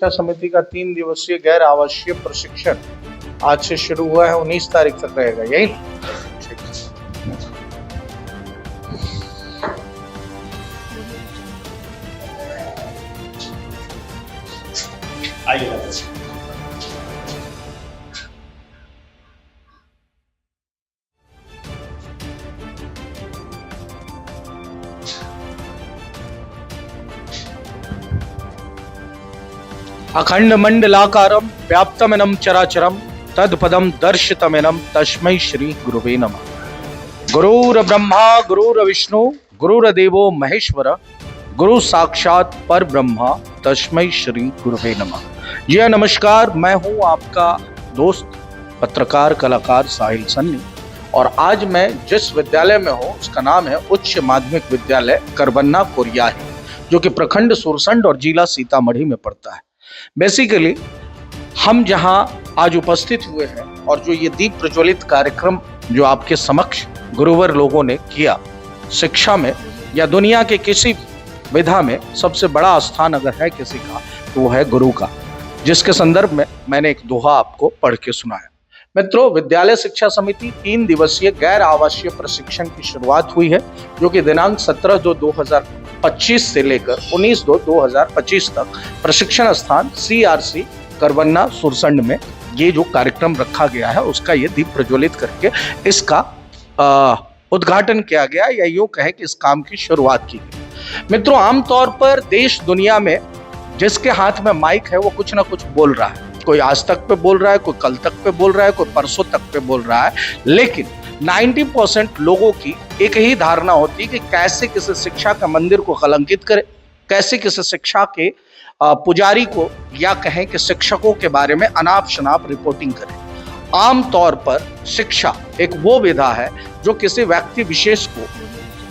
शिक्षा समिति का 3 दिवसीय गैर आवासीय प्रशिक्षण आज से शुरू हुआ है, 19 तारीख तक रहेगा, यही ना? अखंड मंडलाकारं व्याप्तमिदं चराचरं तत्पदं दर्शितमिदं तस्मै श्री गुरुवे नमः। गुरुर्ब्रह्मा गुरुर्विष्णु गुरुर्देवो महेश्वर गुरु साक्षात पर ब्रह्मा तस्मै श्री गुरुवे नमः। जी नमस्कार, मैं हूं आपका दोस्त पत्रकार कलाकार साहिल सन्नी और आज मैं जिस विद्यालय में हूं उसका नाम है उच्च माध्यमिक विद्यालय करबन्ना कोरियाही, जो कि प्रखंड सुरसंड और जिला सीतामढ़ी में पड़ता है। बेसिकली हम जहां आज उपस्थित हुए हैं और जो ये दीप प्रज्वलित कार्यक्रम जो आपके समक्ष गुरुवर लोगों ने किया, शिक्षा में या दुनिया के किसी विधा में सबसे बड़ा स्थान अगर है किसी का तो वो है गुरु का, जिसके संदर्भ में मैंने एक दोहा आपको पढ़ के सुनाया। मित्रों, विद्यालय शिक्षा समिति 3 दिवसीय गैर आवासीय प्रशिक्षण की शुरुआत हुई है, जो कि दिनांक 17/2/2025 से लेकर 19/2/2025 तक प्रशिक्षण स्थान CRC करबन्ना सुरसंड में ये जो कार्यक्रम रखा गया है उसका ये दीप प्रज्वलित करके इसका उद्घाटन किया गया, या यूं कहे कि इस काम की शुरुआत की गई। मित्रों, आमतौर पर देश दुनिया में जिसके हाथ में माइक है वो कुछ ना कुछ बोल रहा है। कोई आज तक पे बोल रहा है, कोई कल तक पे बोल रहा है, कोई परसों तक पे बोल रहा है, लेकिन 90% लोगों की एक ही धारणा होती है कि कैसे किसी शिक्षा का मंदिर को कलंकित करे, कैसे किसी शिक्षा के पुजारी को या कहें कि शिक्षकों के बारे में अनाप शनाप रिपोर्टिंग करे। आमतौर पर शिक्षा एक वो विधा है जो किसी व्यक्ति विशेष को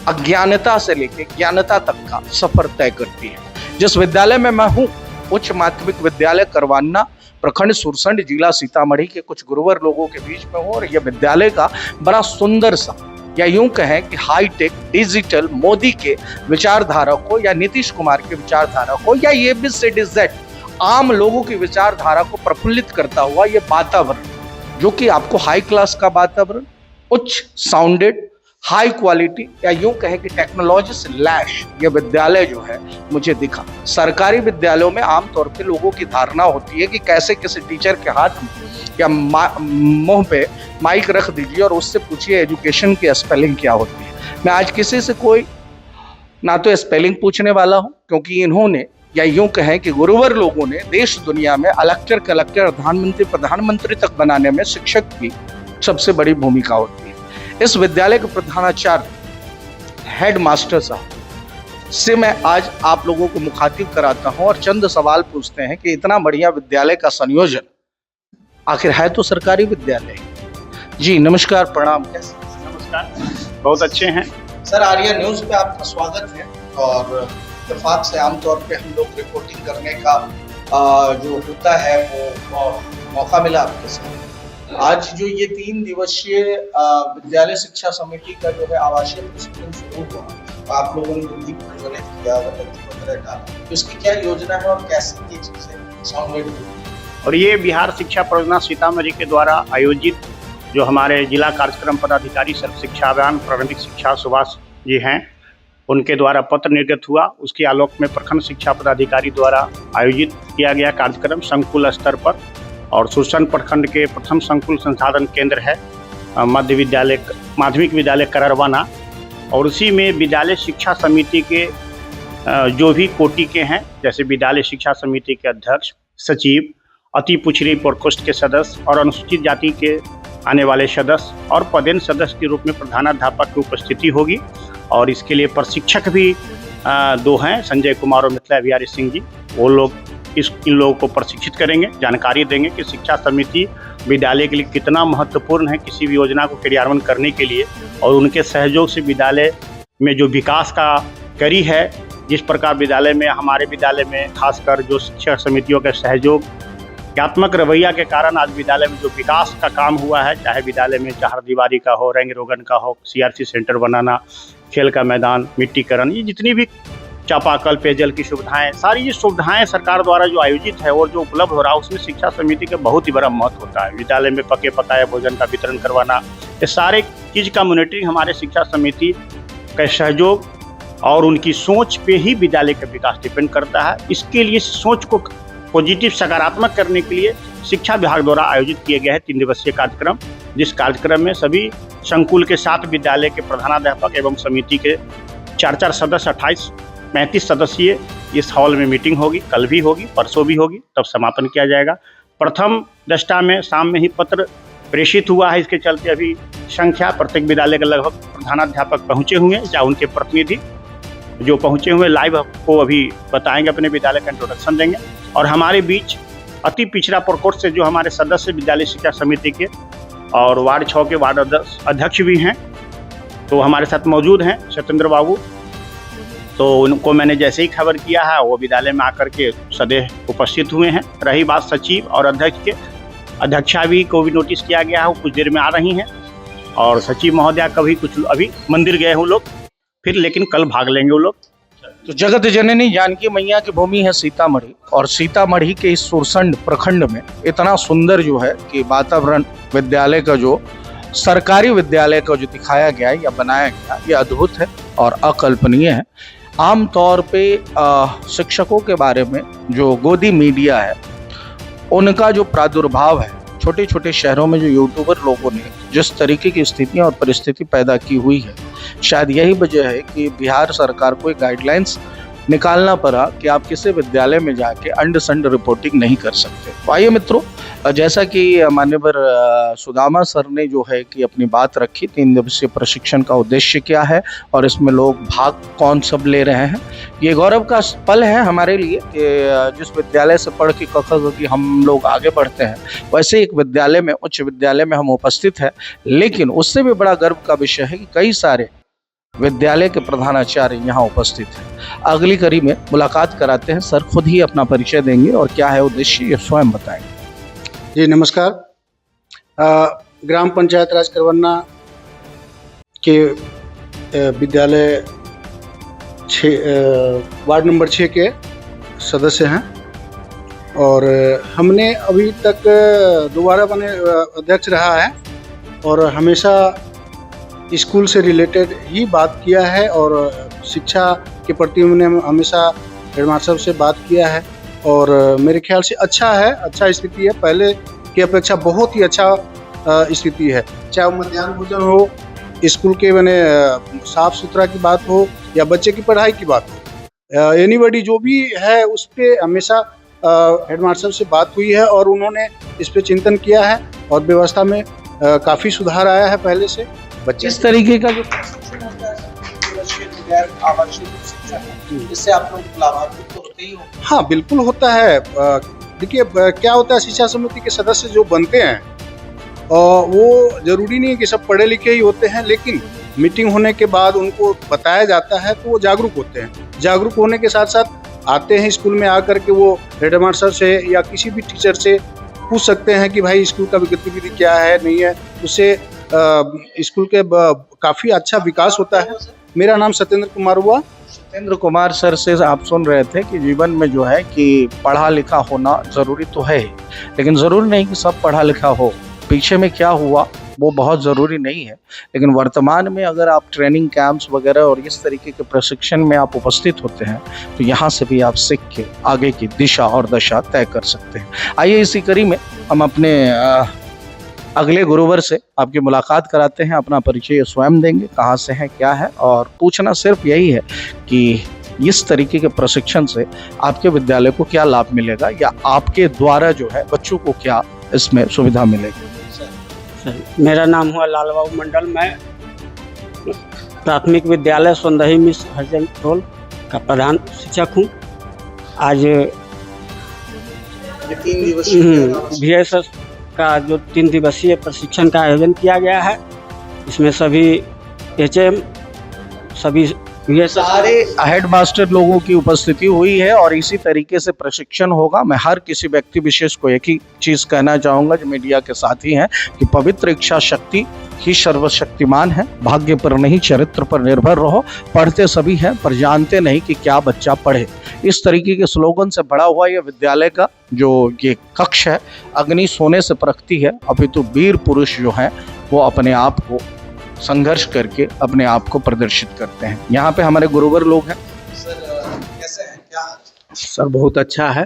अज्ञानता से लेकर ज्ञानता तक का सफर तय करती है। जिस विद्यालय में मैं हूँ, उच्च माध्यमिक विद्यालय करबन्ना प्रखंड सुरसंड जिला सीतामढ़ी के कुछ गुरुवर लोगों के बीच में हूँ, और यह विद्यालय का बड़ा सुंदर सा या यूं कहें कि हाईटेक डिजिटल मोदी के विचारधारा को या नीतीश कुमार के विचारधारा को या ये भी से आम लोगों की विचारधारा को प्रफुल्लित करता हुआ ये वातावरण, जो कि आपको हाई क्लास का वातावरण, उच्च साउंडेड, हाई क्वालिटी या यूं कहें कि टेक्नोलॉजी से लैश ये विद्यालय जो है मुझे दिखा। सरकारी विद्यालयों में आमतौर पे लोगों की धारणा होती है कि कैसे किसी टीचर के हाथ में या मुंह पे माइक रख दीजिए और उससे पूछिए एजुकेशन की स्पेलिंग क्या होती है। मैं आज किसी से कोई ना तो स्पेलिंग पूछने वाला हूँ, क्योंकि इन्होंने या यूं कहें कि गुरुवर लोगों ने देश दुनिया में कलेक्टर, प्रधानमंत्री तक बनाने में शिक्षक की सबसे बड़ी भूमिका होती है। इस विद्यालय के प्रधानाचार्य हेड मास्टर साहब से मैं आज आप लोगों को मुखातिब कराता हूं और चंद सवाल पूछते हैं कि इतना बढ़िया विद्यालय का संयोजन आखिर है तो सरकारी विद्यालय। जी नमस्कार, प्रणाम। कैसे? नमस्कार, बहुत अच्छे हैं सर। आर्या न्यूज पे आपका स्वागत है और इत्तेफाक से आमतौर पे हम लोग रिपोर्टिंग करने का जो होता है वो मौका मिला आपके साथ। आज जो ये 3 दिवसीय विद्यालय शिक्षा समिति का जो है आवासीय प्रशिक्षण शुरू हुआ, आप लोगों ने जो दीप प्रज्वलित किया, तो इसकी क्या योजना है और कैसे ये चीजें साउंडेड हुई? और ये बिहार शिक्षा परियोजना सीतामढ़ी के द्वारा आयोजित जो हमारे जिला कार्यक्रम पदाधिकारी सर्व शिक्षा अभियान प्रारंभिक शिक्षा सुभाष जी हैं, उनके द्वारा पत्र निर्गत हुआ। उसके आलोक में प्रखंड शिक्षा पदाधिकारी द्वारा आयोजित किया गया कार्यक्रम संकुल स्तर पर, और सुरसंड प्रखंड के प्रथम संकुल संसाधन केंद्र है माध्यमिक विद्यालय करबन्ना, और उसी में विद्यालय शिक्षा समिति के जो भी कोटि के हैं, जैसे विद्यालय शिक्षा समिति के अध्यक्ष, सचिव, अति पिछड़ी प्रकोष्ठ के सदस्य और अनुसूचित जाति के आने वाले सदस्य और पदेन सदस्य के रूप में प्रधानाध्यापक की उपस्थिति होगी। और इसके लिए प्रशिक्षक भी 2 हैं, संजय कुमार और मिथिला बिहारी सिंह जी। वो लोग इन लोगों को प्रशिक्षित करेंगे, जानकारी देंगे कि शिक्षा समिति विद्यालय के लिए कितना महत्वपूर्ण है किसी भी योजना को क्रियान्वयन करने के लिए, और उनके सहयोग से विद्यालय में जो विकास का कड़ी है, जिस प्रकार विद्यालय में हमारे विद्यालय में खासकर जो शिक्षा समितियों के सहयोगात्मक रवैया के कारण आज विद्यालय में जो विकास का काम हुआ है, चाहे विद्यालय में चारदीवारी का हो, रंग रोगन का हो, CRC सेंटर बनाना, खेल का मैदान, मिट्टीकरण, ये जितनी भी चापाकल, पेयजल की सुविधाएं, सारी ये सुविधाएं सरकार द्वारा जो आयोजित है और जो उपलब्ध हो रहा है उसमें शिक्षा समिति का बहुत ही बड़ा महत्व होता है। विद्यालय में पके पकाए भोजन का वितरण करवाना, ये सारे चीज़ का मॉनिटरिंग हमारे शिक्षा समिति का सहयोग और उनकी सोच पे ही विद्यालय का विकास डिपेंड करता है। इसके लिए सोच को पॉजिटिव सकारात्मक करने के लिए शिक्षा विभाग द्वारा आयोजित किए गए हैं 3 दिवसीय कार्यक्रम, जिस कार्यक्रम में सभी संकुल के 7 विद्यालय के प्रधानाध्यापक एवं समिति के 4-4 सदस्य 35 सदस्यीय इस हॉल में मीटिंग होगी। कल भी होगी, परसों भी होगी, तब समापन किया जाएगा। प्रथम दृष्टा में शाम में ही पत्र प्रेषित हुआ है, इसके चलते अभी संख्या प्रत्येक विद्यालय के लगभग प्रधानाध्यापक पहुँचे हुए हैं या उनके प्रतिनिधि जो पहुँचे हुए लाइव को अभी बताएंगे, अपने विद्यालय का इंट्रोडक्शन देंगे। और हमारे बीच अति पिछड़ा प्रकोष्ठ से जो हमारे सदस्य विद्यालय शिक्षा समिति के और वार्ड 6 के वार्ड अध्यक्ष भी हैं, तो हमारे साथ मौजूद हैं सत्येंद्र बाबू। तो उनको मैंने जैसे ही खबर किया है वो विद्यालय में आकर के सदैव उपस्थित हुए हैं। रही बात सचिव और अध्यक्ष के, अध्यक्षा भी को भी नोटिस किया गया है, वो कुछ देर में आ रही हैं। और सचिव महोदया कभी कुछ अभी मंदिर गए हैं लोग, फिर लेकिन कल भाग लेंगे वो लोग। तो जगत जननी जानकी मैया की भूमि है सीतामढ़ी, और सीतामढ़ी के इस सुरसंड प्रखंड में इतना सुंदर जो है कि वातावरण विद्यालय का जो सरकारी विद्यालय का जो दिखाया गया है या बनाया गया, ये अद्भुत है और अकल्पनीय है। आमतौर पे शिक्षकों के बारे में जो गोदी मीडिया है उनका जो प्रादुर्भाव है, छोटे छोटे शहरों में जो यूट्यूबर लोगों ने जिस तरीके की स्थितियां और परिस्थिति पैदा की हुई है, शायद यही वजह है कि बिहार सरकार को एक गाइडलाइंस निकालना पड़ा कि आप किसी विद्यालय में जाके अंड संड रिपोर्टिंग नहीं कर सकते। तो आइए मित्रों, जैसा कि माननीय सुदामा सर ने जो है कि अपनी बात रखी, 3 दिवसीय प्रशिक्षण का उद्देश्य क्या है और इसमें लोग भाग कौन सब ले रहे हैं, ये गौरव का पल है हमारे लिए कि जिस विद्यालय से पढ़ के कि हम लोग आगे बढ़ते हैं, वैसे एक विद्यालय में, उच्च विद्यालय में हम उपस्थित हैं। लेकिन उससे भी बड़ा गर्व का विषय है कि कई सारे विद्यालय के प्रधानाचार्य यहाँ उपस्थित हैं। अगली कड़ी में मुलाकात कराते हैं, सर खुद ही अपना परिचय देंगे और क्या है उद्देश्य ये स्वयं बताएंगे। जी नमस्कार। ग्राम पंचायत राज करवन्ना के विद्यालय वार्ड नंबर 6 के सदस्य हैं और हमने अभी तक दोबारा बने अध्यक्ष रहा है और हमेशा स्कूल से रिलेटेड ही बात किया है और शिक्षा के प्रति हमने हमेशा हेडमास्टर से बात किया है और मेरे ख्याल से अच्छा है, अच्छा स्थिति है, पहले की अपेक्षा बहुत ही अच्छा स्थिति है। चाहे वो मध्याह्न भोजन हो, स्कूल के बने साफ सुथरा की बात हो या बच्चे की पढ़ाई की बात हो, एनीबॉडी जो भी है उस पर हमेशा हेडमास्टर से बात हुई है और उन्होंने इस पर चिंतन किया है और व्यवस्था में काफ़ी सुधार आया है पहले से। बच्चे इस तरीके का जो इससे आप लोग लाभान्वित तो होते ही हो। हाँ बिल्कुल होता है। देखिए क्या होता है, शिक्षा समिति के सदस्य जो बनते हैं वो जरूरी नहीं है कि सब पढ़े लिखे ही होते हैं, लेकिन मीटिंग होने के बाद उनको बताया जाता है तो वो जागरूक होते हैं। जागरूक होने के साथ साथ आते हैं स्कूल में आकर के वो हेडमास्टर से या किसी भी टीचर से पूछ सकते हैं कि भाई स्कूल का गतिविधि क्या है, नहीं है, उससे स्कूल के काफ़ी अच्छा विकास होता है। मेरा नाम सत्येंद्र कुमार हुआ। सत्येंद्र कुमार सर से आप सुन रहे थे कि जीवन में जो है कि पढ़ा लिखा होना ज़रूरी तो है, लेकिन ज़रूरी नहीं कि सब पढ़ा लिखा हो। पीछे में क्या हुआ वो बहुत ज़रूरी नहीं है, लेकिन वर्तमान में अगर आप ट्रेनिंग कैंप्स वगैरह और इस तरीके के प्रशिक्षण में आप उपस्थित होते हैं तो यहाँ से भी आप सीख के आगे की दिशा और दशा तय कर सकते हैं। आइए इसी कड़ी में हम अपने अगले गुरुवर से आपकी मुलाकात कराते हैं, अपना परिचय स्वयं देंगे, कहाँ से हैं, क्या है, और पूछना सिर्फ यही है कि इस तरीके के प्रशिक्षण से आपके विद्यालय को क्या लाभ मिलेगा या आपके द्वारा जो है बच्चों को क्या इसमें सुविधा मिलेगी। मेरा नाम हुआ लाल बाबू मंडल, मैं प्राथमिक विद्यालय सोंदही मिस हरिजन टोल का प्रधान शिक्षक हूँ। आज VSS का जो 3 दिवसीय प्रशिक्षण का आयोजन किया गया है, इसमें सभी HM, सभी ये सब सारे हेडमास्टर लोगों की उपस्थिति हुई है और इसी तरीके से प्रशिक्षण होगा। मैं हर किसी व्यक्ति विशेष को एक ही चीज कहना चाहूंगा जो मीडिया के साथी हैं कि पवित्र इच्छा शक्ति ही सर्वशक्तिमान है। भाग्य पर नहीं चरित्र पर निर्भर रहो। पढ़ते सभी हैं पर जानते नहीं कि क्या बच्चा पढ़े। इस तरीके के स्लोगन से बड़ा हुआ यह विद्यालय का जो ये कक्ष है, अग्नि सोने से परखती है अपितु वीर पुरुष जो हैं वो अपने आप को संघर्ष करके अपने आप को प्रदर्शित करते हैं। यहाँ पे हमारे गुरुवर लोग हैं। सर कैसे हैं, क्या हाल? सर बहुत अच्छा है,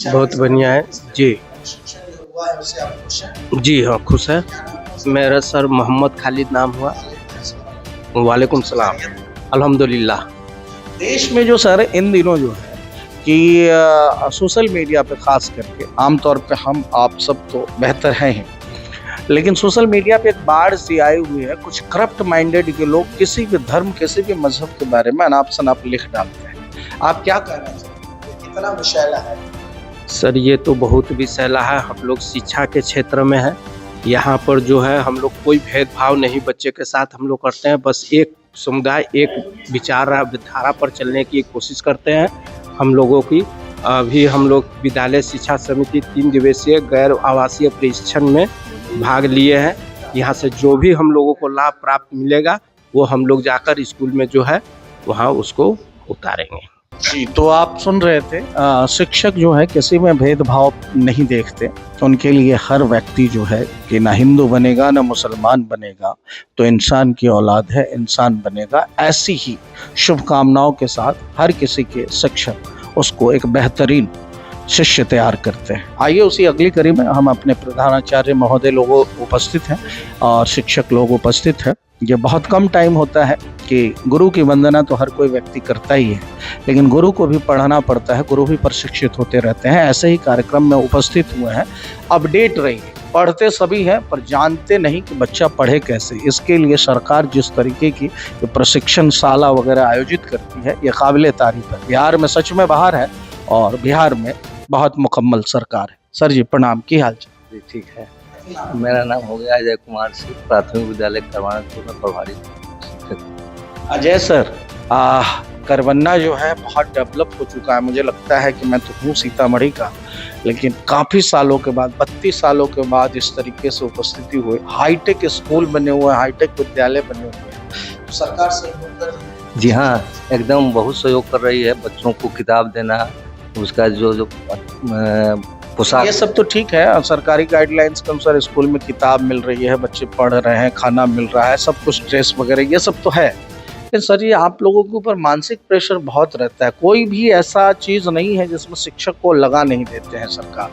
बहुत बढ़िया है जी। शिक्षण जो हुआ है उससे आप खुश हैं? जी हाँ, खुश है। मेरा सर मोहम्मद खालिद नाम हुआ। वालेकुम सलाम। अल्हम्दुलिल्लाह। देश में जो सर इन दिनों जो है कि सोशल मीडिया पे खास करके आमतौर पे हम आप सब तो बेहतर हैं ही, लेकिन सोशल मीडिया पे एक बाढ़ सी आई हुई है। कुछ करप्ट माइंडेड के लोग किसी भी धर्म किसी भी मजहब के बारे में अनाप शनाप लिख डालते हैं। आप क्या कहना चाहते हैं, कितना विषैला है? सर ये तो बहुत विषैला है। हम लोग शिक्षा के क्षेत्र में हैं, यहाँ पर जो है हम लोग कोई भेदभाव नहीं बच्चे के साथ हम लोग करते हैं। बस एक समुदाय एक विचारधारा पर चलने की कोशिश करते हैं हम लोगों की। अभी हम लोग विद्यालय शिक्षा समिति 3 दिवसीय गैर आवासीय प्रशिक्षण में भाग लिए हैं। यहाँ से जो भी हम लोगों को लाभ प्राप्त मिलेगा वो हम लोग जाकर स्कूल में जो है वहाँ उसको उतारेंगे। जी, तो आप सुन रहे थे शिक्षक जो है किसी में भेदभाव नहीं देखते। तो उनके लिए हर व्यक्ति जो है कि ना हिंदू बनेगा ना मुसलमान बनेगा तो इंसान की औलाद है, इंसान बनेगा। ऐसी ही शुभकामनाओं के साथ हर किसी के शिक्षक उसको एक बेहतरीन शिष्य तैयार करते हैं। आइए उसी अगली कड़ी में हम अपने प्रधानाचार्य महोदय लोग उपस्थित हैं और शिक्षक लोग उपस्थित हैं। ये बहुत कम टाइम होता है कि गुरु की वंदना तो हर कोई व्यक्ति करता ही है, लेकिन गुरु को भी पढ़ाना पड़ता है, गुरु भी प्रशिक्षित होते रहते हैं। ऐसे ही कार्यक्रम में उपस्थित हुए हैं। अपडेट रहिए। पढ़ते सभी हैं पर जानते नहीं कि बच्चा पढ़े कैसे। इसके लिए सरकार जिस तरीके की प्रशिक्षण शाला वगैरह आयोजित करती है ये काबिल तारीफ है। बिहार में सच में बाहर है और बिहार में बहुत मुकम्मल सरकार है। सर जी प्रणाम, की हाल चाल? जी ठीक है। मेरा नाम हो गया अजय कुमार सिंह, प्राथमिक विद्यालय करवानापुर में प्रभारी शिक्षक। अजय सर, करवन्ना जो है बहुत डेवलप हो चुका है। मुझे लगता है कि मैं तो हूँ सीतामढ़ी का, लेकिन काफ़ी सालों के बाद 32 सालों के बाद इस तरीके से उपस्थिति हुई। हाईटेक स्कूल बने हुए हैं, हाईटेक विद्यालय बने हुए हैं। सरकार सहयोग कर रही है? जी हाँ, एकदम बहुत सहयोग कर रही है। बच्चों को किताब देना, उसका जो पोशाक, ये सब तो ठीक है। सरकारी गाइडलाइंस के अनुसार स्कूल में किताब मिल रही है, बच्चे पढ़ रहे हैं, खाना मिल रहा है, सब कुछ ड्रेस वगैरह ये सब तो है। लेकिन सर ये आप लोगों के ऊपर मानसिक प्रेशर बहुत रहता है। कोई भी ऐसा चीज़ नहीं है जिसमें शिक्षक को लगा नहीं देते हैं सरकार।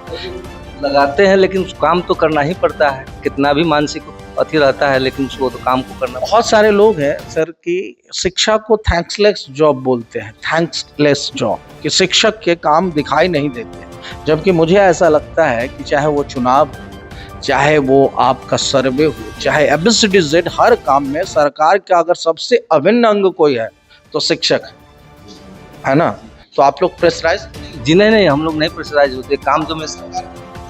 लगाते हैं लेकिन काम तो करना ही पड़ता है। कितना भी मानसिक अति रहता है लेकिन उसको तो काम को करना। बहुत सारे लोग हैं सर कि शिक्षा को थैंक्सलेस जॉब बोलते हैं, थैंक्सलेस जॉब, कि शिक्षक के काम दिखाई नहीं देते। जबकि मुझे ऐसा लगता है कि चाहे वो चुनाव हो, चाहे वो आपका सर्वे हो, चाहे ABCD हर काम में सरकार का अगर सबसे अभिन्न अंग कोई है तो शिक्षक है ना। तो आप लोग प्रेशराइज? जी नहीं, हम लोग नहीं प्रेशराइज होते। काम तो मैं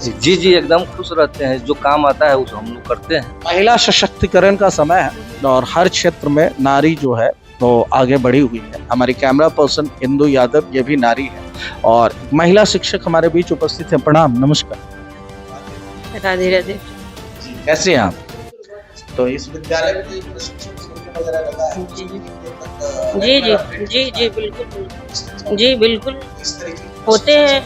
जी एकदम खुश रहते हैं। जो काम आता है उसको हम लोग करते हैं। महिला सशक्तिकरण का समय है और हर क्षेत्र में नारी जो है तो आगे बढ़ी हुई है। हमारी कैमरा पर्सन इंदु यादव ये भी नारी है और महिला शिक्षक हमारे बीच उपस्थित है। प्रणाम, नमस्कार। राधे राधे। कैसे हैं आप? तो इस विद्यालय में प्रशिक्षण शिविर वगैरह लगा है? जी बिल्कुल जी बिल्कुल होते हैं।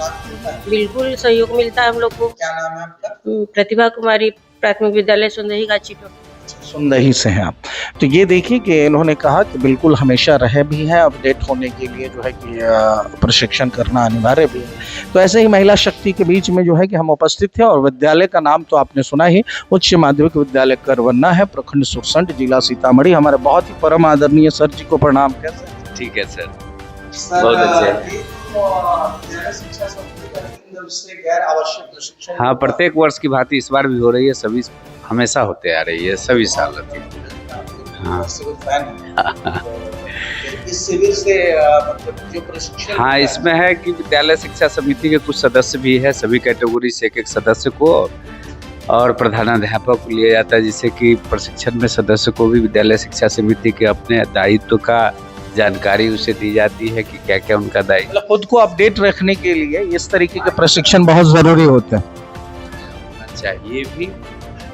बिल्कुल सहयोग मिलता है हम लोग को। क्या नाम है आपका? प्रतिभा कुमारी, प्राथमिक विद्यालय सुंदही गाचीपुर। सुंदही से हैं आप। तो ये देखिए कि इन्होंने कहा कि बिल्कुल हमेशा रहे भी हैं, अपडेट होने के लिए जो है कि प्रशिक्षण करना अनिवार्य भी है। तो ऐसे ही महिला शक्ति के बीच में जो है कि हम उपस्थित थे और विद्यालय का नाम तो आपने सुना ही, उच्च माध्यमिक विद्यालय करवन्ना है, प्रखंड सुरसंड, जिला सीतामढ़ी। हमारे बहुत ही परम आदरणीय सर जी को प्रणाम। कैसे? ठीक है सर, बहुत अच्छे। हाँ, प्रत्येक वर्ष की भांति इस बार भी हो रही है। सभी हमेशा होते आ रही है, सभी साल होती है। हाँ इस शिविर से मतलब जो प्रशिक्षण, हाँ, इसमें है कि विद्यालय शिक्षा समिति के कुछ सदस्य भी है। सभी कैटेगरी से एक सदस्य को और प्रधानाध्यापक को लिया जाता है, जिससे कि प्रशिक्षण में सदस्य को भी विद्यालय शिक्षा समिति के अपने दायित्व का जानकारी उसे दी जाती है कि क्या क्या उनका दायित्व। मतलब खुद को अपडेट रखने के लिए इस तरीके के प्रशिक्षण बहुत जरूरी होते हैं। चाहिए भी।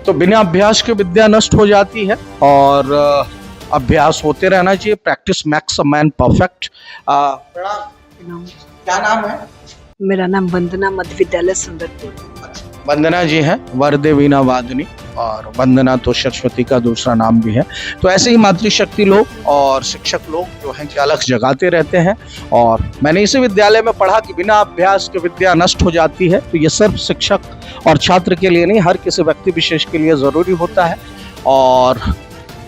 तो बिना अभ्यास के विद्या नष्ट हो जाती है और अभ्यास होते रहना चाहिए। Practice makes a man perfect. क्या नाम है? मेरा नाम वंदना, मध्य विद्यालय सुंदरपुर। वंदना जी हैं, वरदे वीणा वादनी, और वंदना तो सरस्वती का दूसरा नाम भी है। तो ऐसे ही मातृशक्ति लोग और शिक्षक लोग जो हैं कि अलग जगाते रहते हैं। और मैंने इसी विद्यालय में पढ़ा कि बिना अभ्यास के विद्या नष्ट हो जाती है। तो ये सिर्फ शिक्षक और छात्र के लिए नहीं, हर किसी व्यक्ति विशेष के लिए ज़रूरी होता है। और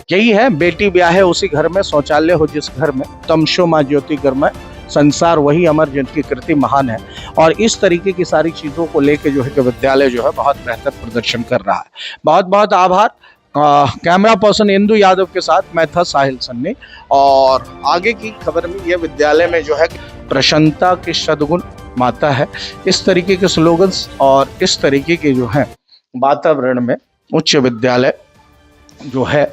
यही है, बेटी ब्याह है उसी घर में, शौचालय हो जिस घर में, तमशो माँ ज्योति घर में, संसार वही अमर जिनकी कृति महान है। और इस तरीके की सारी चीज़ों को लेके जो है कि विद्यालय जो है बहुत बेहतर प्रदर्शन कर रहा है। बहुत बहुत आभार। कैमरा पर्सन इंदु यादव के साथ मैं था साहिल सन्नी। और आगे की खबर में यह विद्यालय में जो है प्रसन्नता के सद्गुण माता है। इस तरीके के स्लोगन्स और इस तरीके के जो है वातावरण में उच्च विद्यालय जो है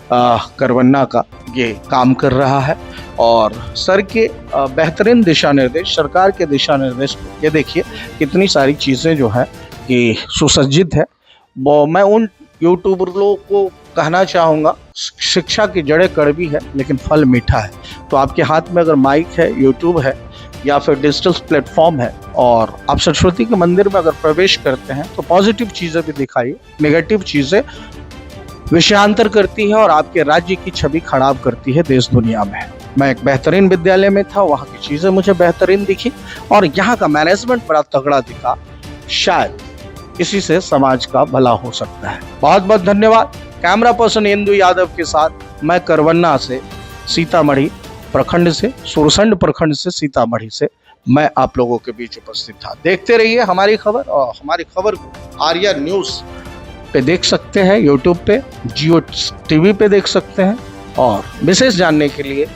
करवन्ना का ये काम कर रहा है। और सर के बेहतरीन दिशा निर्देश, सरकार के दिशा निर्देश, ये देखिए कितनी सारी चीज़ें जो है कि सुसज्जित है। वो मैं उन यूट्यूबरों को कहना चाहूँगा, शिक्षा की जड़ें कड़वी है लेकिन फल मीठा है। तो आपके हाथ में अगर माइक है, यूट्यूब है या फिर डिजिटल प्लेटफॉर्म है और आप सरस्वती के मंदिर में अगर प्रवेश करते हैं तो पॉजिटिव चीज़ें भी दिखाइए, नेगेटिव चीज़ें विषयांतर करती है और आपके राज्य की छवि खराब करती है देश दुनिया में। मैं एक बेहतरीन विद्यालय में था, वहाँ की चीज़ें मुझे बेहतरीन दिखी और यहाँ का मैनेजमेंट बड़ा तगड़ा दिखा। शायद इसी से समाज का भला हो सकता है। बहुत बहुत धन्यवाद। कैमरा पर्सन इंदु यादव के साथ मैं करवन्ना से, सीतामढ़ी प्रखंड से, सुरसंड प्रखंड से, सीतामढ़ी से मैं आप लोगों के बीच उपस्थित था। देखते रहिए हमारी खबर, और हमारी खबर को आर्या न्यूज़ पे देख सकते हैं, यूट्यूब पे, जियो टीवी पे देख सकते हैं। और विशेष जानने के लिए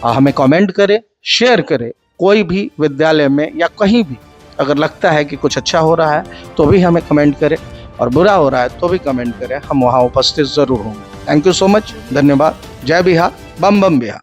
हमें कमेंट करें, शेयर करें। कोई भी विद्यालय में या कहीं भी अगर लगता है कि कुछ अच्छा हो रहा है तो भी हमें कमेंट करें, और बुरा हो रहा है तो भी कमेंट करें। हम वहाँ उपस्थित ज़रूर होंगे। Thank you so much. धन्यवाद। जय बिहार, बम बम बिहार।